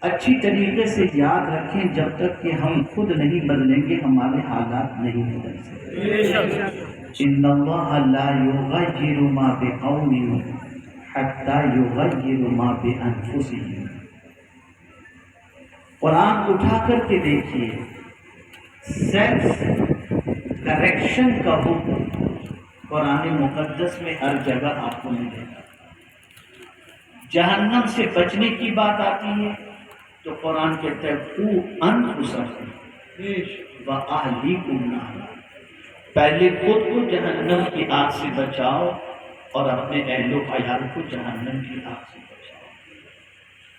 اچھی طریقے سے یاد رکھیں، جب تک کہ ہم خود نہیں بدلیں گے ہمارے حالات نہیں بدل سکتے۔ ان اللہ لا یغیر ما بقوم حتی یغیر ما بانفسهم۔ قرآن اٹھا کر کے دیکھیے، سیلف کریکشن کا حکم قرآن مقدس میں ہر جگہ آپ کو ملے گا۔ جہنم سے بچنے کی بات آتی ہے تو قرآن کہتا ہے قُوا أَنفُسَكُمْ وَأَهْلِيكُمْ نَارًا، پہلے خود کو جہنم کی آگ سے بچاؤ اور اپنے اہل و عیال کو جہنم کی آگ سے بچاؤ۔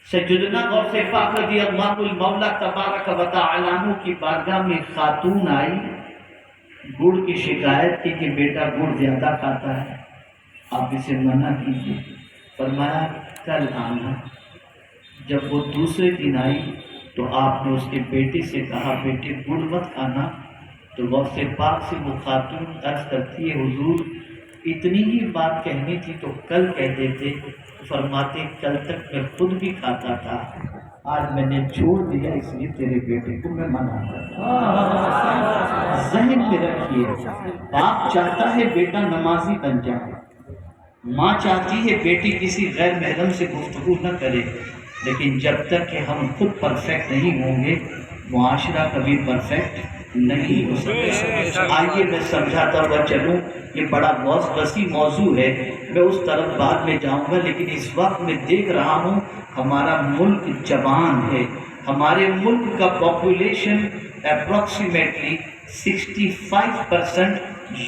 سیدنا غوث پاک رضی اللہ المولا تبارک و تعالی عنہ کی بارگاہ میں خاتون آئی، گڑ کی شکایت کی کہ بیٹا گڑ زیادہ کھاتا ہے، آپ اسے منع کیجیے۔ فرمایا کل آنا۔ جب وہ دوسرے دن آئی تو آپ نے اس کے بیٹے سے کہا بیٹے گڑ مت کھانا، تو غوث پاک سے وہ خاتون عرض کرتی ہے حضور اتنی ہی بات کہنی تھی تو کل کہہ دیتے۔ فرماتے کل تک میں خود بھی کھاتا تھا، آج میں نے چھوڑ دیا اس لیے تیرے بیٹے کو میں منع کرتا ہوں۔ ذہن میں رکھیے، باپ چاہتا ہے بیٹا نمازی بن جائے، ماں چاہتی ہے بیٹی کسی غیر محرم سے گفتگو نہ کرے، لیکن جب تک کہ ہم خود پرفیکٹ نہیں ہوں گے معاشرہ کبھی پرفیکٹ نہیں ہو سکتا۔ آئیے میں سمجھاتا ہوا چلوں، یہ بڑا بہت وسیع موضوع ہے، میں اس طرف بعد میں جاؤں گا، لیکن اس وقت میں دیکھ رہا ہوں ہمارا ملک جوان ہے، ہمارے ملک کا پاپولیشن اپروکسیمیٹلی 65%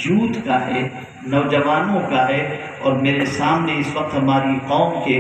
یوتھ کا ہے، نوجوانوں کا ہے، اور میرے سامنے اس وقت ہماری قوم کے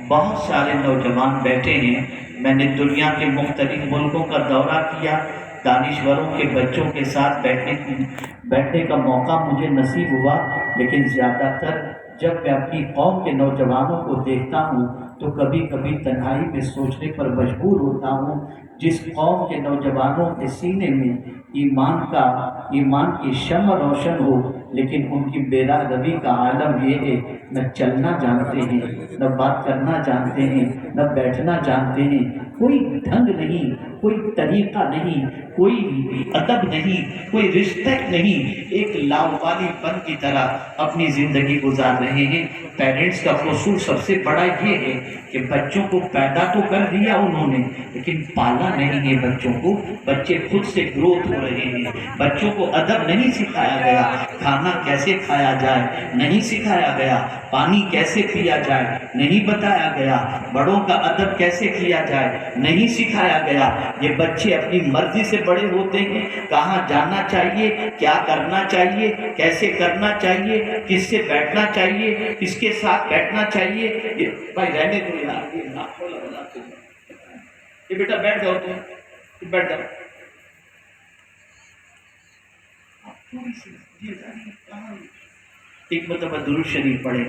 بہت سارے نوجوان بیٹھے ہیں۔ میں نے دنیا کے مختلف ملکوں کا دورہ کیا، دانشوروں کے بچوں کے ساتھ بیٹھنے کا موقع مجھے نصیب ہوا، لیکن زیادہ تر جب میں اپنی قوم کے نوجوانوں کو دیکھتا ہوں تو کبھی کبھی تنہائی میں سوچنے پر مجبور ہوتا ہوں، جس قوم کے نوجوانوں کے سینے میں ایمان کی شمع روشن ہو، لیکن ان کی بے راہ روی کا عالم یہ ہے نہ چلنا جانتے ہیں، نہ بات کرنا جانتے ہیں، نہ بیٹھنا جانتے ہیں، کوئی ڈھنگ نہیں، کوئی طریقہ نہیں، کوئی ادب نہیں، کوئی رسپیکٹ نہیں، ایک لاوالی پن کی طرح اپنی زندگی گزار رہے ہیں۔ پیرنٹس کا قصور سب سے بڑا یہ ہے کہ بچوں کو پیدا تو کر دیا انہوں نے لیکن پالا نہیں ہے بچوں کو، بچے خود سے گروتھ ہو رہے ہیں، بچوں کو ادب نہیں سکھایا گیا، کھانا کیسے کھایا جائے نہیں سکھایا گیا، پانی کیسے پیا جائے نہیں بتایا گیا، بڑوں کا ادب کیسے کیا جائے نہیں سکھایا گیا۔ یہ بچے اپنی مرضی سے بڑے ہوتے ہیں، کہاں جانا چاہیے، کیا کرنا چاہیے، کیسے کرنا چاہیے، کس سے بیٹھنا چاہیے، کس کے ساتھ بیٹھنا چاہیے۔ بھائی رہنے دو یار، یہ بیٹا بیٹھ جاؤ، تم بیٹھ جاؤ۔ ایک مرتبہ درود شریف پڑھیں۔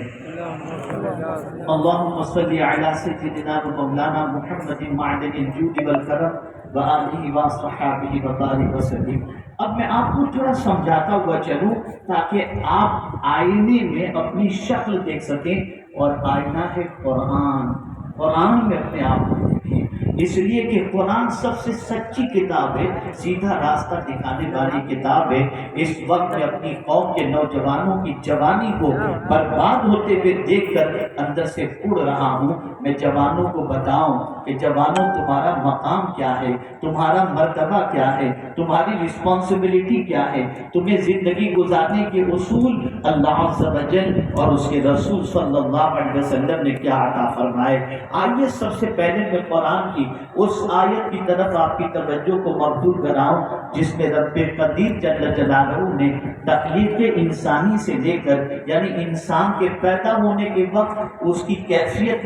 اللہم صلی علی سیدنا و مولانا محمد معدن الجود والکرم وآلہ وصحابہ وبارک وسلم۔ اب میں آپ کو تھوڑا سمجھاتا ہوا چلوں تاکہ آپ آئینے میں اپنی شکل دیکھ سکیں، اور آئینہ ہے قرآن، قرآن میں اپنے آپ کو دیکھیں، اس لیے کہ قرآن سب سے سچی کتاب ہے، سیدھا راستہ دکھانے والی کتاب ہے۔ اس وقت میں اپنی قوم کے نوجوانوں کی جوانی کو برباد ہوتے ہوئے دیکھ کر اندر سے اڑ رہا ہوں۔ میں جوانوں کو بتاؤں کہ جوانوں تمہارا مقام کیا ہے، تمہارا مرتبہ کیا ہے، تمہاری رسپانسبلٹی کیا ہے، تمہیں زندگی گزارنے کے اصول اللہ عز و جل اور اس کے رسول صلی اللہ علیہ وسلم نے کیا عطا فرمائے۔ آئیے سب سے پہلے میں قرآن کی اس آیت کی طرف آپ کی توجہ کو مبذول کراؤں جس میں رب قدیر جل جلالہ نے تخلیق انسانی سے لے کر یعنی انسان کے پیدا ہونے کے وقت اس کی کیفیت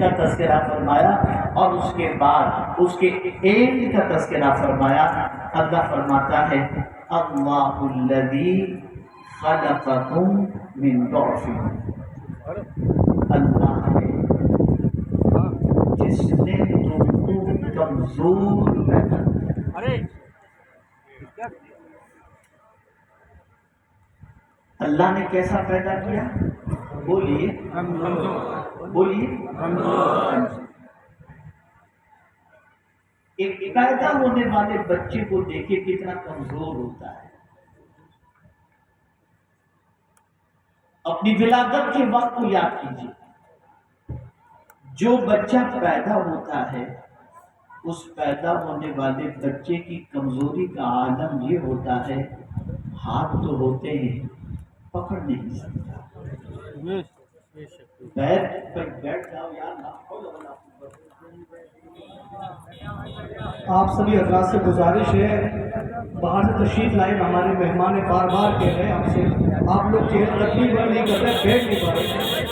کا تذکرہ فرمایا، اور اس کے بعد اس کے اینڈ کا تذکرہ فرمایا۔ اللہ فرماتا ہے اللہ الذی خلقکم من ضعف، اللہ ہے جس نے تم کو کمزور پیدا کیا۔ اللہ نے کیسا پیدا کیا؟ بولیے بولیے، ایک پیدا ہونے والے بچے کو دیکھے کتنا کمزور ہوتا ہے. اپنی ولادت کے وقت کو یاد کیجیے. جو بچہ پیدا ہوتا ہے اس پیدا ہونے والے بچے کی کمزوری کا عالم یہ ہوتا ہے، ہاتھ تو ہوتے ہیں پکڑ نہیں سکتا. بیٹھ جاؤ یار. آپ سبھی حضرات سے گزارش ہے، باہر سے تشریف لائے ہمارے مہمان بار بار کہہ رہے ہیں آپ سے، آپ لوگ چیئر تکلیف نہیں کر رہے، بیٹھ نہیں پا رہے،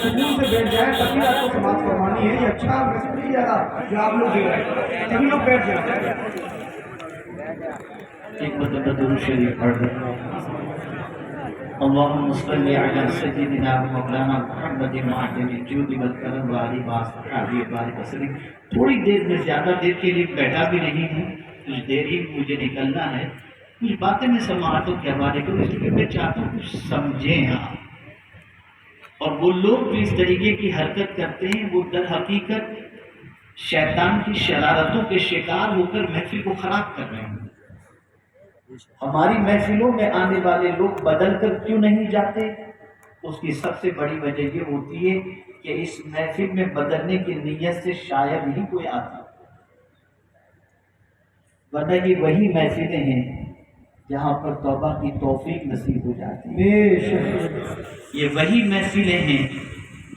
سکون سے بیٹھ جائیں. تبھی آپ کو سماعت فرمانی ہے. یہ اچھا میسج نہیں جا جو آپ لوگ دے رہے ہیں، سبھی لوگ بیٹھ جائیں. ایک مرتبہ درود شریف پڑھ دیں. اللهم صل على سيدنا مولانا محمد معدن الجود والکرم والی باصحابہ بارک وسلم. تھوڑی دیر میں، زیادہ دیر کے لیے بیٹھا بھی نہیں ہوں، کچھ دیر ہی مجھے نکلنا ہے. کچھ باتیں میں سماعتوں کے حوالے کروں، اس لیے میں چاہتا ہوں کچھ سمجھیں آپ. اور وہ لوگ جو اس طریقے کی حرکت کرتے ہیں وہ در حقیقت شیطان کی شرارتوں کے شکار ہو کر محفل کو خراب کر رہے ہیں. ہماری محفلوں میں آنے والے لوگ بدل کر کیوں نہیں جاتے؟ اس کی سب سے بڑی وجہ یہ ہوتی ہے کہ اس محفل میں بدلنے کی نیت سے شاید ہی کوئی آتا، ورنہ یہ وہی محفلیں ہیں جہاں پر توبہ کی توفیق نصیب ہو جاتی ہے. یہ وہی محفلیں ہیں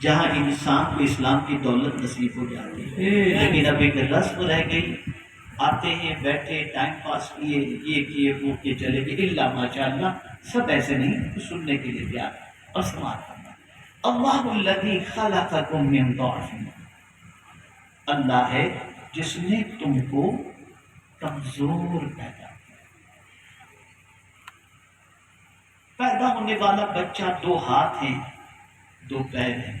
جہاں انسان کو اسلام کی دولت نصیب ہو جاتی ہے. لیکن اب ایک رسم رہ گئی، آتے ہیں، بیٹھے، ٹائم پاس کیے، یہ کیے، وہ کے چلے گئے. اللہ ماشاء اللہ سب ایسے نہیں، سننے کے لیے تیار اور سماعت کرنا. اللہ الذی خلقکم من ضعف، اللہ ہے جس نے تم کو کمزور پیدا کیا. پیدا ہونے والا بچہ 2 ہاتھ ہیں، 2 پیر ہیں.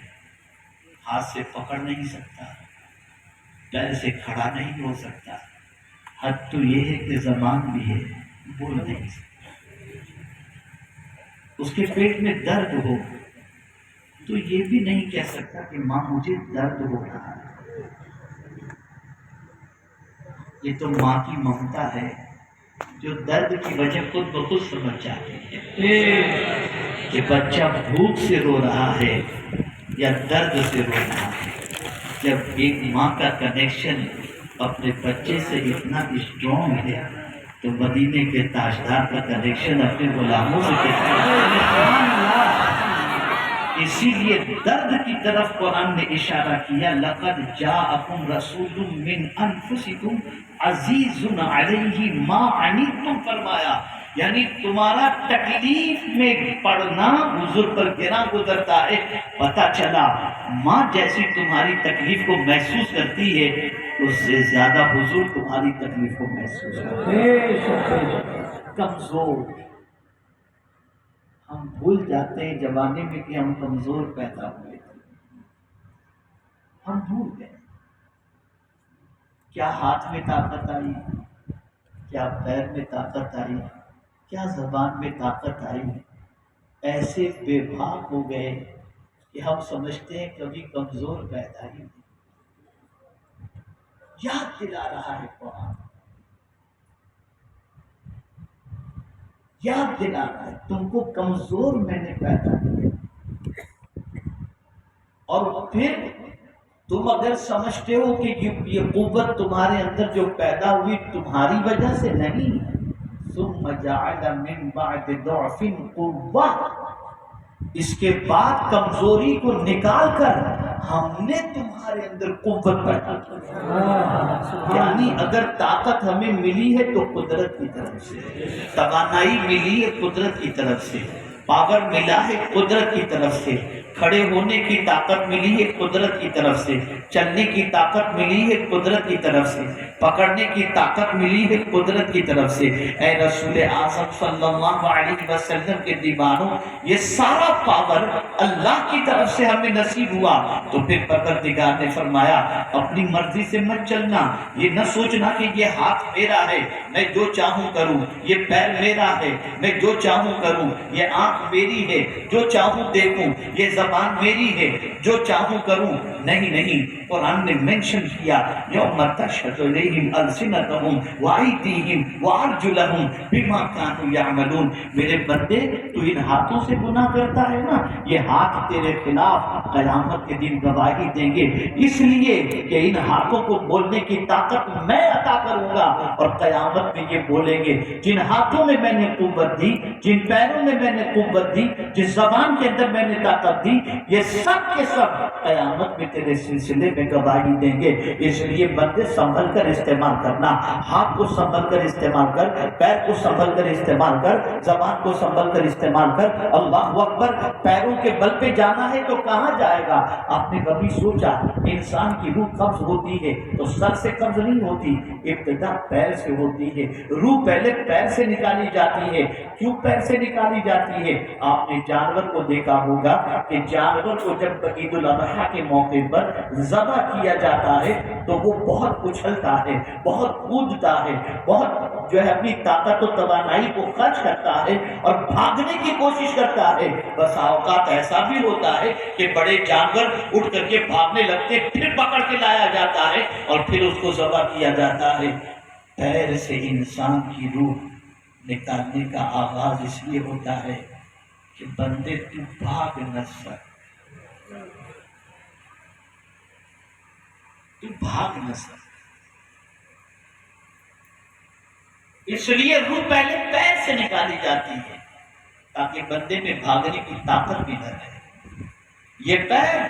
ہاتھ سے پکڑ نہیں سکتا، پیر سے کھڑا نہیں ہو سکتا. حد تو یہ ہے کہ زبان بھی ہے، بول نہیں سکتا. اس کے پیٹ میں درد ہو تو یہ بھی نہیں کہہ سکتا کہ ماں مجھے درد ہو رہا ہے. یہ تو ماں کی ممتا ہے جو درد کی وجہ خود بخود سمجھ جاتی ہے کہ بچہ بھوک سے رو رہا ہے یا درد سے رو رہا ہے. جب ایک ماں کا کنیکشن اپنے بچے سے اتنا اسٹرانگ ہے تو مدینے کے تاجدار کا کنیکشن اپنے غلاموں سے کتنا ہے. اسی لیے درد کی طرف قرآن نے اشارہ کیا، لقد جاءکم رسول من انفسکم عزیز علیہ ما عنتم، فرمایا یعنی تمہارا تکلیف میں پڑنا حضور پر گراں گزرتا ہے. پتہ چلا ماں جیسی تمہاری تکلیف کو محسوس کرتی ہے اس سے زیادہ حضور تمہاری تکلیف کو محسوس کرتے ہیں. کمزور، ہم بھول جاتے ہیں زمانے میں کہ ہم کمزور پیدا ہوئے تھے. ہم بھول گئے. کیا ہاتھ میں طاقت آئی، کیا پیر میں طاقت آئی، کیا زبان میں طاقت آئی. ایسے بے باک ہو گئے کہ ہم سمجھتے ہیں کبھی کمزور پیدا ہی نہیں. یاد دلا رہا ہے قرآن، یاد دلا رہا ہے تم کو کمزور میں نے پیدا کیا. اور پھر تم اگر سمجھتے ہو کہ یہ قوت تمہارے اندر جو پیدا ہوئی تمہاری وجہ سے نہیں، ثم جعل من بعد ضعف قوة، اس کے بعد کمزوری کو نکال کر ہم نے تمہارے اندر قوت پیدا کی. یعنی اگر طاقت ہمیں ملی ہے تو قدرت کی طرف سے، توانائی ملی ہے قدرت کی طرف سے، پاور ملا ہے قدرت کی طرف سے، کھڑے ہونے کی طاقت ملی ہے قدرت کی طرف سے، چلنے کی طاقت ملی ہے قدرت کی طرف سے، پکڑنے کی طاقت ملی ہے قدرت کی طرف سے. اے رسول اعظم صلی اللہ علیہ وسلم کے دیوانوں، یہ سارا پاور اللہ کی طرف سے ہمیں نصیب ہوا. تو پھر پروردگار نے فرمایا اپنی مرضی سے مت چلنا. یہ نہ سوچنا کہ یہ ہاتھ میرا ہے میں جو چاہوں کروں، یہ پیر میرا ہے میں جو چاہوں کروں، یہ آنکھ میری ہے جو چاہوں دیکھوں، یہ زبان میری ہے، جو چاہوں کروں، نہیں نہیں۔ قرآن نے مینشن کیا یوم تشہد علیہم السنتہم وایدیہم وارجلہم بما کانوا یعملون۔ میرے بندے تو ان ہاتھوں سے گناہ کرتا ہے نا، یہ ہاتھ تیرے خلاف قیامت کے دن گواہی دیں گے، اس لیے کہ ان ہاتھوں کو بولنے کی طاقت میں عطا کروں گا، اور قیامت میں یہ بولیں گے جن ہاتھوں میں میں نے قوت دی، جن پیروں میں میں نے قوت دی، جس زبان کے اندر میں نے طاقت دی، یہ سب کے سب قیامت میں تیرے سلسلے میں گواہی دیں گے۔ اس لیے بندے سنبھل کر استعمال کرنا، ہاتھ کو سنبھل کر استعمال کر، پیر کو سنبھل کر استعمال کر، زبان کو سنبھل کر استعمال کر۔ اللہ اکبر۔ پیروں کے بل پہ جانا ہے تو کہاں جائے گا؟ آپ نے کبھی سوچا انسان کی روح قبض ہوتی ہے تو سر سے قبض نہیں ہوتی، ابتدا پیر سے ہوتی ہے۔ روح پہلے پیر سے نکالی جاتی ہے۔ کیوں پیر سے نکالی جاتی ہے؟ آپ نے جانور کو دیکھا ہوگا کہ جانور کو جب عید الاضحیٰ کے موقع پر ذبح کیا جاتا ہے تو وہ بہت اچھلتا ہے، بہت کودتا ہے، بہت جو ہے اپنی طاقت و توانائی کو خرچ کرتا ہے اور بھاگنے کی کوشش کرتا ہے۔ بس اوقات ایسا بھی ہوتا ہے کہ بڑے جانور اٹھ کر کے بھاگنے لگتے، پھر پکڑ کے لایا جاتا ہے اور پھر اس کو ذبح کیا جاتا ہے۔ پیر سے انسان کی روح نکالنے کا آغاز اس لیے ہوتا ہے کہ بندے تو بھاگ نہ سک، تو بھاگ نہ سک، اس لیے روح پہلے پیر سے نکالی جاتی ہے تاکہ بندے میں بھاگنے کی طاقت بھی نہ رہے۔ یہ پیر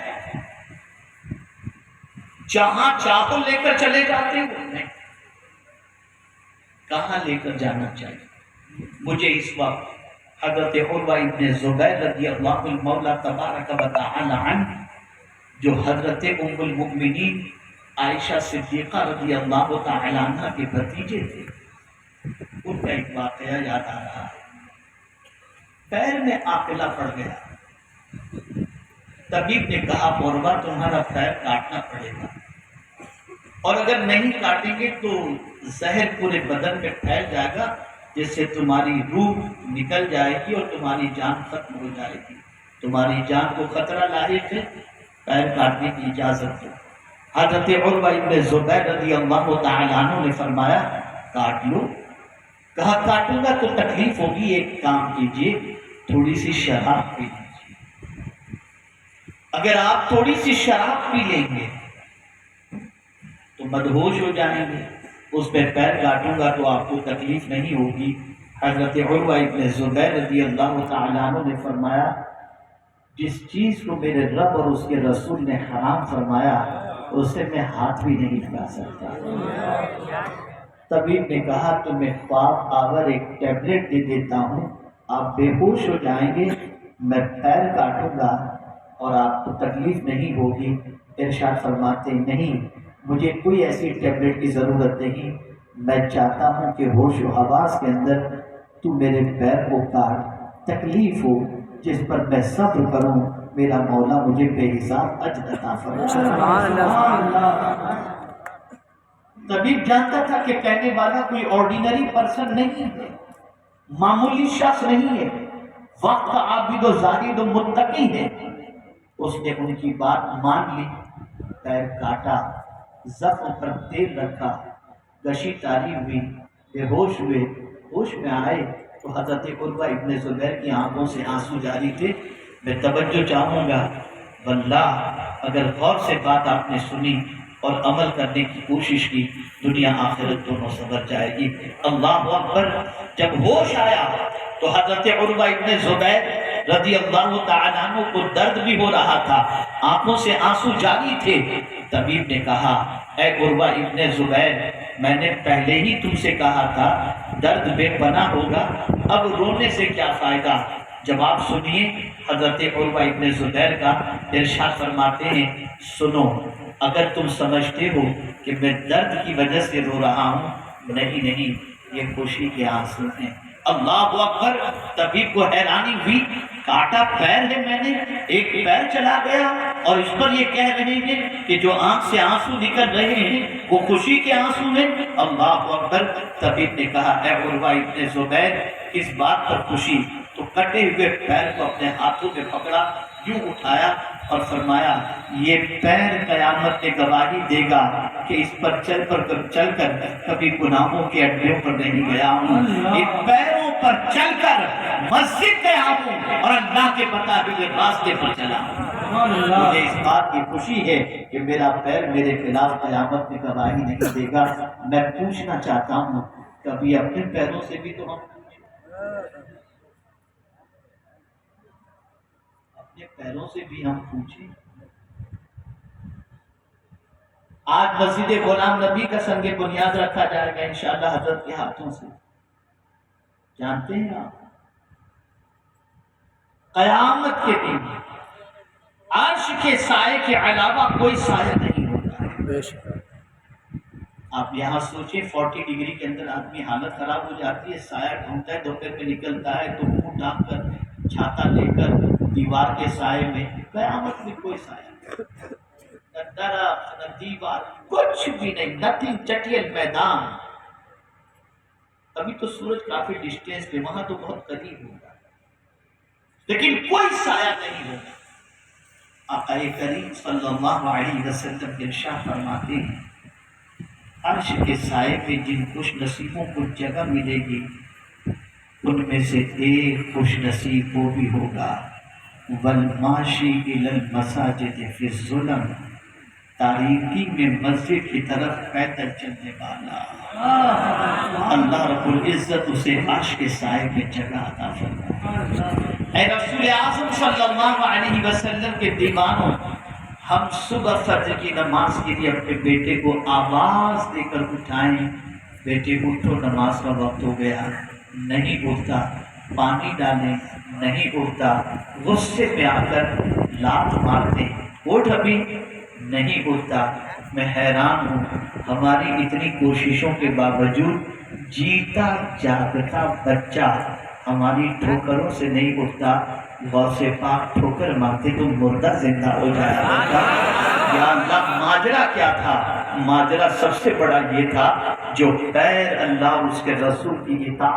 جہاں چاہو لے کر چلے جاتے ہو، نہیں، کہاں لے کر جانا چاہیے؟ مجھے اس وقت حضرت عروہ ابن زبیر رضی اللہ المولا تبارک و تعالی عنہ، جو حضرت ام المؤمنین عائشہ صدیقہ رضی اللہ تعالی عنہ کے بھتیجے تھے، ان کا ایک واقعہ یاد آ رہا ہے۔ پیر میں عاقلہ پڑ گیا، طبیب نے کہا عروہ تمہارا پیر کاٹنا پڑے گا، اور اگر نہیں کاٹیں گے تو زہر پورے بدن میں پھیل جائے گا، جس سے تمہاری روح نکل جائے گی اور تمہاری جان ختم ہو جائے گی، تمہاری جان کو خطرہ لاحق ہے، پیر کاٹنے کی اجازت دو۔ حضرت عروہ ابن زبیر رضی اللہ تعالی عنہ نے فرمایا کاٹ لو۔ کہا کاٹوں گا تو تکلیف ہوگی، ایک کام کیجئے تھوڑی سی شراب پی لیجیے، اگر آپ تھوڑی سی شراب پی لیں گے تو مدہوش ہو جائیں گے، اس پہ پیر کاٹوں گا تو آپ کو تکلیف نہیں ہوگی۔ حضرت عروہ ابن زبیر رضی اللہ تعالیٰ عنہ نے فرمایا جس چیز کو میرے رب اور اس کے رسول نے حرام فرمایا اسے میں ہاتھ بھی نہیں لگا سکتا۔ طبیب نے کہا تمہیں خواب آور ایک ٹیبلٹ دے دیتا ہوں، آپ بے ہوش ہو جائیں گے، میں پیر کاٹوں گا اور آپ کو تکلیف نہیں ہوگی۔ ارشاد فرماتے نہیں، مجھے کوئی ایسی ٹیبلٹ کی ضرورت نہیں، میں چاہتا ہوں کہ ہوش و حواس کے اندر تو میرے پیر کو کاٹ، تکلیف ہو جس پر میں صبر کروں، میرا مولا مجھے بے حساب اجر عطا فرمائے۔ طبیب جانتا تھا کہ کہنے والا کوئی آرڈینری پرسن نہیں ہے، معمولی شخص نہیں ہے، وقت عابد و زاہد و متقی ہے۔ اس نے ان کی بات مان لی، پیر کاٹا، زخم پر تیل رکھا، گشی تاری ہوئی، بے ہوش ہوئے، ہوش میں آئے تو حضرت عروہ ابن زبیر کی آنکھوں سے آنسو جاری تھے۔ میں توجہ چاہوں گا، واللہ اگر غور سے بات آپ نے سنی اور عمل کرنے کی کوشش کی، دنیا آخرت دونوں سنور جائے گی۔ اللہ اکبر۔ جب ہوش آیا تو حضرت عروہ ابن زبیر رضی اللہ تعالیٰ عنہ کو درد بھی ہو رہا تھا، آنکھوں سے آنسو جاری تھے۔ طبیب نے کہا اے عروہ ابن زبیر، میں نے پہلے ہی تم سے کہا تھا درد بے پناہ ہوگا، اب رونے سے کیا فائدہ؟ جواب سنیے حضرت عروہ ابن زبیر کا، ارشاد فرماتے ہیں سنو، اگر تم سمجھتے ہو کہ میں درد کی وجہ سے رو رہا ہوں، نہیں، یہ خوشی کے آنسو ہیں۔ اللہ اکبر۔ طبیب کو حیرانی ہوئی، کاٹا پیر ہے میں نے، ایک پیر چلا گیا اور اس پر یہ کہہ رہے ہیں کہ جو آنکھ سے آنسو نکل رہے ہیں وہ خوشی کے آنسو ہیں۔ اللہ اکبر۔ طبیب نے کہا اے عروہ ابن زبیر، اس بات پر خوشی؟ تو کٹے ہوئے پیر کو اپنے ہاتھوں میں پکڑا، یوں اٹھایا اور فرمایا یہ پیر قیامت میں گواہی دے گا کہ اس پر چل کر کبھی گناہوں کے اڈوں پر نہیں گیا ہوں، ان پیروں پر چل کر مسجد گیا ہوں اور اللہ کے بتائے ہوئے راستے پر چلا ہوں۔ مجھے اس بات کی خوشی ہے کہ میرا پیر میرے خلاف قیامت میں گواہی نہیں دے گا۔ میں پوچھنا چاہتا ہوں کبھی اپنے پیروں سے بھی تو ہم اپنے پیروں سے بھی ہم پوچھیں۔ آج مسجد غلام نبی کا سنگ بنیاد رکھا جائے گا انشاءاللہ حضرت کے ہاتھوں سے۔ جانتے ہیں آپ قیامت کے دن عرش کے سائے کے علاوہ کوئی سایہ نہیں ہوگا۔ آپ یہاں سوچیں 40 ڈگری کے اندر آدمی حالت خراب ہو جاتی ہے، سایہ ڈھونڈتا ہے، دوپہر پہ نکلتا ہے تو منہ ڈھانپ کر چھاتا لے کر دیوار کے سائے میں۔ قیامت میں کوئی سایہ نہیں، نہ درخت نہ دیوار، کچھ بھی نہیں، نتھنگ، چٹیل میدان۔ ابھی تو سورج کافی ڈسٹینس پہ، وہاں تو بہت قریب ہوگا، لیکن کوئی سایہ نہیں ہوگا۔ آقا کریم صلی اللہ علیہ وسلم ارشاد فرماتے ہیں عرش کے سائے میں جن خوش نصیبوں کو جگہ ملے گی ان میں سے ایک خوش نصیب وہ بھی ہوگا والماشی الی المساجد فی الظلم، تاریکی میں مسجد کی طرف پیدل چلنے والا، اللہ رب العزت اسے عرش کے سائے میں جگہ عطا فرمائے۔ اے رسول اعظم صلی اللہ علیہ وسلم کے دیوانوں، ہم صبح فجر کی نماز کے لیے اپنے بیٹے کو آواز دے کر اٹھائیں، بیٹے اٹھو نماز کا وقت ہو گیا، نہیں اٹھتا، پانی ڈالیں، نہیں اٹھتا، غصے میں آ کر لات مارتے، اٹھ ابھی، نہیں اٹھتا۔ میں حیران ہوں ہماری اتنی کوششوں کے باوجود جیتا جاگتا بچہ ہماری ٹھوکروں سے نہیں اٹھتا۔ غوث پاک ٹھوکر مارتے تو مردہ زندہ ہو جایا ہوتا۔ یا اللہ ماجرا کیا تھا؟ ماجرا سب سے بڑا یہ تھا جو غیر اللہ اس کے رسول کی اطاعت